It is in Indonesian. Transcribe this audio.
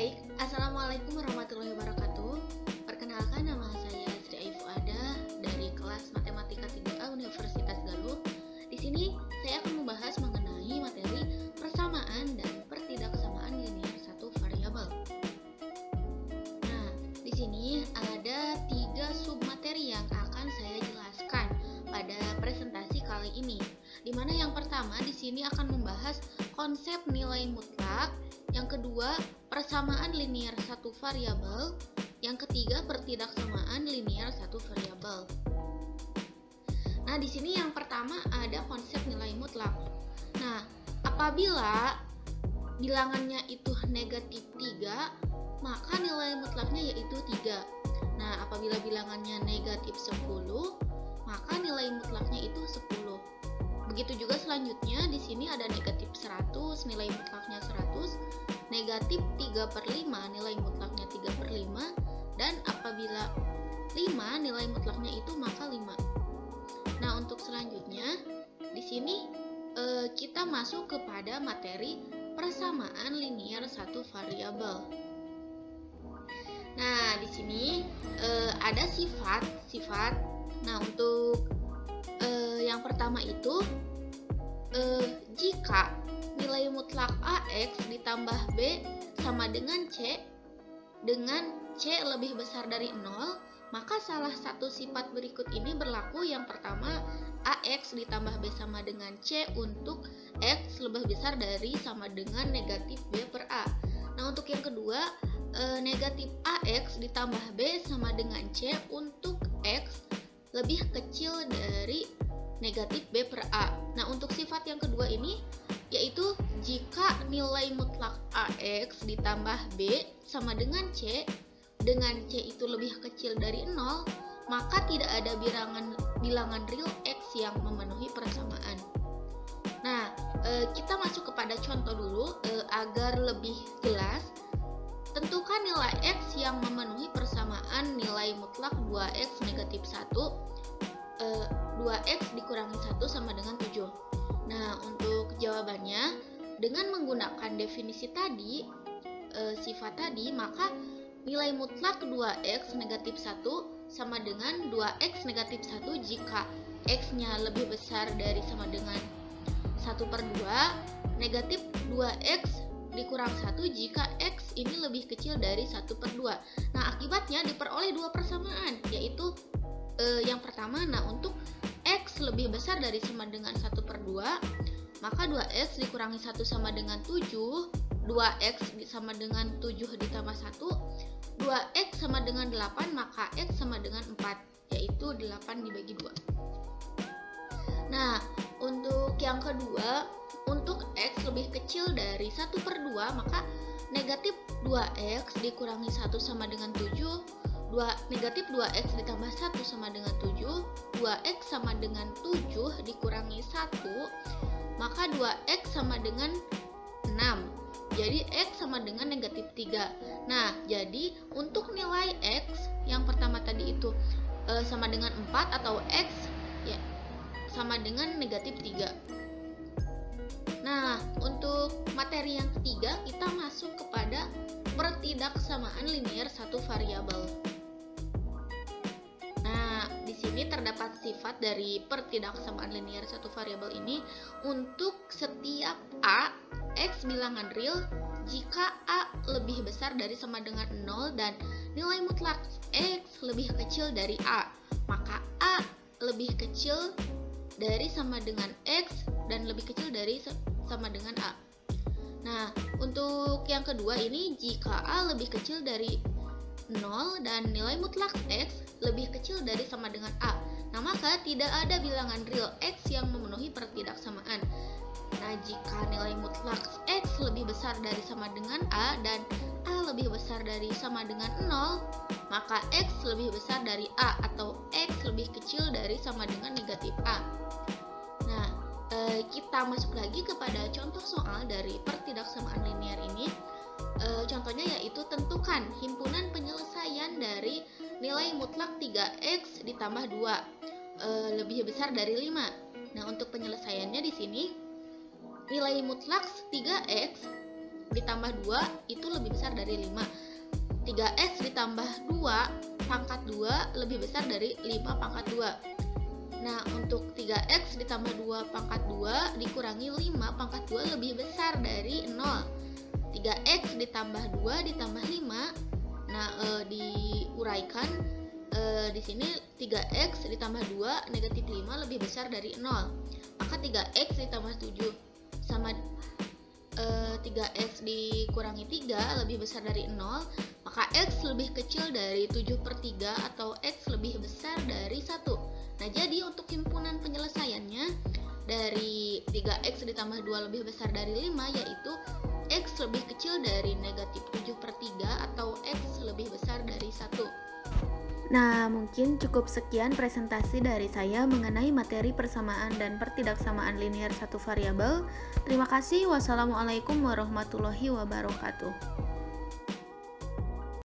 Baik, Assalamualaikum warahmatullahi wabarakatuh. Perkenalkan, nama saya Sri Aifu Ada dari kelas Matematika 3A Universitas Galuh. Di sini saya akan membahas mengenai materi persamaan dan pertidaksamaan linier satu variabel. Nah, di sini ada 3 submateri yang akan saya jelaskan pada presentasi kali ini. Di mana yang pertama di sini akan membahas konsep nilai mutlak, yang kedua persamaan linier satu variabel, yang ketiga pertidaksamaan linier satu variabel. Nah, di sini yang pertama ada konsep nilai mutlak. Nah, apabila bilangannya itu negatif 3, maka nilai mutlaknya yaitu 3. Nah, apabila bilangannya negatif 10, maka nilai mutlaknya itu 10. Begitu juga selanjutnya, di sini ada negatif 100, nilai mutlaknya 100, negatif 3/5, nilai mutlaknya 3/5, dan apabila 5, nilai mutlaknya itu maka 5. Nah, untuk selanjutnya, di sini kita masuk kepada materi persamaan linier satu variabel. Nah, di sini ada sifat. Nah, untuk yang pertama itu jika nilai mutlak AX ditambah B sama dengan C lebih besar dari 0, maka salah satu sifat berikut ini berlaku. Yang pertama, AX ditambah B sama dengan C untuk X lebih besar dari sama dengan negatif B per A. Nah, untuk yang kedua, negatif AX ditambah B sama dengan C untuk X lebih kecil dari negatif B per A. Nah, untuk sifat yang kedua ini yaitu jika nilai mutlak AX ditambah B sama dengan C itu lebih kecil dari 0, maka tidak ada bilangan real X yang memenuhi persamaan. Nah, kita masuk kepada contoh dulu agar lebih jelas. Tentukan nilai X yang memenuhi persamaan nilai mutlak 2X negatif 1, 2X dikurangi 1 sama dengan 7. Nah, untuk jawabannya, dengan menggunakan definisi tadi, sifat tadi, maka nilai mutlak 2X negatif 1 sama dengan 2X negatif 1 jika X-nya lebih besar dari sama dengan 1/2, negatif 2X dikurang 1 jika X ini lebih kecil dari 1/2. Nah, akibatnya diperoleh dua persamaan, yaitu yang pertama, nah untuk X lebih besar dari sama dengan 1/2, maka 2X dikurangi 1 sama dengan 7, 2X sama dengan 7 ditambah 1, 2X sama dengan 8, maka X sama dengan 4, yaitu 8 dibagi 2. Nah, untuk yang kedua, untuk X lebih kecil dari 1/2, maka negatif 2X dikurangi 1 sama dengan 7, negatif 2X ditambah 1 sama dengan 7, 2X sama dengan 7 dikurangi 1, maka 2X sama dengan 6. Jadi X sama dengan negatif 3. Nah, jadi untuk nilai X yang pertama tadi itu sama dengan 4 atau X ya sama dengan negatif 3. Nah, untuk materi yang ketiga, kita masuk kepada pertidaksamaan linier satu variabel. Nah, di sini terdapat sifat dari pertidaksamaan linier satu variabel ini untuk setiap A X bilangan real jika A lebih besar dari sama dengan 0 dan nilai mutlak X lebih kecil dari A, maka A lebih kecil dari sama dengan X dan lebih kecil dari sama dengan A. Nah, untuk yang kedua ini jika A lebih kecil dari 0 dan nilai mutlak X lebih kecil dari sama dengan A. Nah, maka tidak ada bilangan real X yang memenuhi pertidaksamaan. Nah, jika nilai mutlak X lebih besar dari sama dengan A dan A lebih besar dari sama dengan 0, maka X lebih besar dari A atau X lebih kecil dari sama dengan negatif A. Nah, kita masuk lagi kepada contoh soal dari pertidaksamaan linier ini. Contohnya yaitu tentukan himpunan penyelesaian dari nilai mutlak 3X ditambah 2 lebih besar dari 5. Nah, untuk penyelesaiannya di sini nilai mutlak 3X ditambah 2 itu lebih besar dari 5. 3x ditambah 2 pangkat 2 lebih besar dari 5 pangkat 2. Nah, untuk 3x ditambah 2 pangkat 2 dikurangi 5 pangkat 2 lebih besar dari 0. 3x ditambah 2 ditambah 5. Nah, diuraikan di sini 3x ditambah 2 negatif 5 lebih besar dari 0. Maka 3x ditambah 7 sama 3x dikurangi 3 lebih besar dari 0, maka x lebih kecil dari 7/3 atau x lebih besar dari 1. Nah, jadi untuk himpunan penyelesaiannya dari 3x ditambah 2 lebih besar dari 5 yaitu x lebih kecil dari negatif 7/3 atau x lebih besar dari 1. Nah, mungkin cukup sekian presentasi dari saya mengenai materi persamaan dan pertidaksamaan linear satu variabel. Terima kasih. Wassalamualaikum warahmatullahi wabarakatuh.